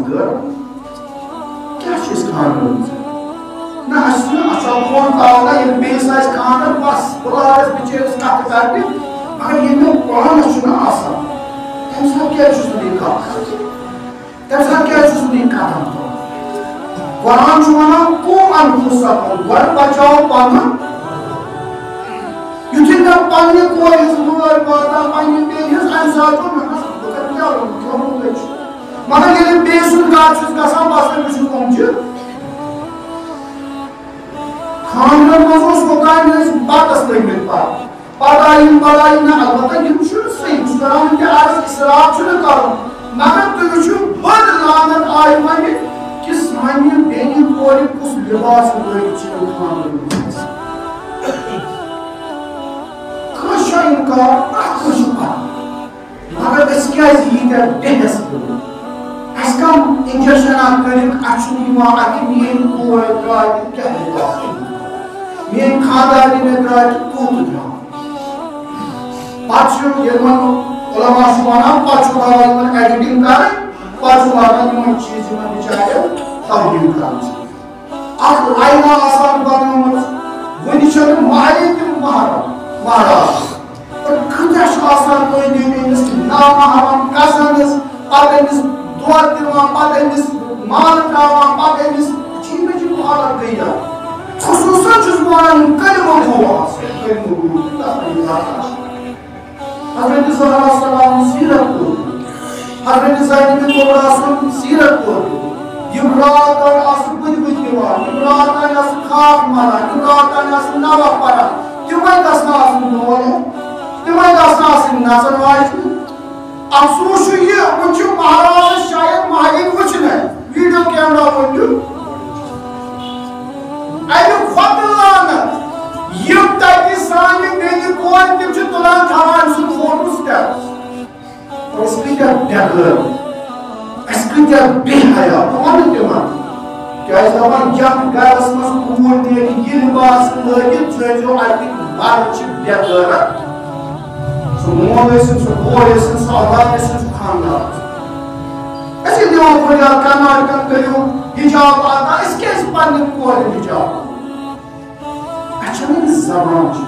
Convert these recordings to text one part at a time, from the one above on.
गौर क्या चीज खाना ना असली असल फोन तावना ये बेस आइस खाना बस बुलास बिचेस कट करके मगर ये में पान चुना आसान तमसा क्या चीज नहीं का तमसा क्या चीज नहीं का तो कुरान चुना को अनफुसा वर बचाओ पाना युद्ध पानी को इस बुलार बाता पानी पे इस अंसार को क्या मगर ये बेसुन का चीज का सब आसान कुछ कौन खानदान मजूस होता है बातस लगित पढ़ाई पढ़ाई ना अलबत्ता यह सही करान के आज इसराफ करो मगर तुम बड़ लानत आई वन कि सानी बेनी कोर कुछ लिबास इनकार मगर क्या बेहस कम इंजेक्शन मेन खानदानी में द्राय कूद द्राव पाचू यमन उलमा सुवाना पाचू वाला एडिटिंग कर पाचू वाला यमन चीज में बिचारे तौहीद कर अब लाइना आसान बनने वनी चल माये के महाराज और खंडश आसान कोई नहीं नाम हम कसनस पागनिस दुआ दिवा पागनिस माल कावा पागनिस चीज में जो हालत गई खुसूसन जुज़बान कलमा हुआ हज़रत सल्लल्लाहु सीरत को हज़रत ज़ैनब बिन कुबरा सीरत को इब्रात और असबुद बिजवान इब्रात और असखाफ मारा इब्रात और असनावा परा तुम्हें दसना असनोले तुम्हें दसना असन नजरवाइज अफसोस ये कुछ महाराज शायद माहिर कुछ नहीं वीडियो कैमरा बंदू अयु फतलाना ये ताकि सानी बेनी कोन तिम छ तुलान थावान सु फोटो स्टेप्स और स्पीकर डगर स्पीकर बेहया कौन तिमा क्या इस दफन जब गरस मस कोन ने ये लिबास लगे जो आदि बार छ डगर सो मोलेस सो बोलेस सो आवाज सो खाना ऐसे दिवा खोया कनार का करियो हिजाब आता इसके इस पानी को हिजाब अच्छा नहीं ज़बान जी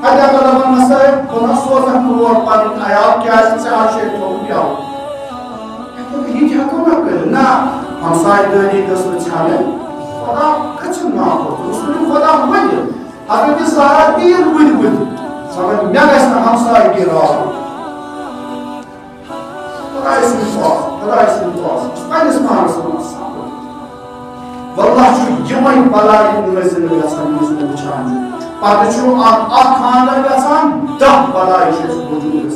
अगर अगर मसले कोना सोचा हुआ पानी आया क्या से आशे तो क्या हो तो ये क्या कोना कर ना हम साइड दे दस छाले खुदा कुछ ना हो तो उसने खुदा वही अगर ये सारा तीर बुद समझ क्या कैसा हम साइड के रहा खुदा इसमें स्पाइस मार्स वल्लाह जो यमई बलाई नज़र गसान मुझे पात खानदान गसान 10 बलाई वजूद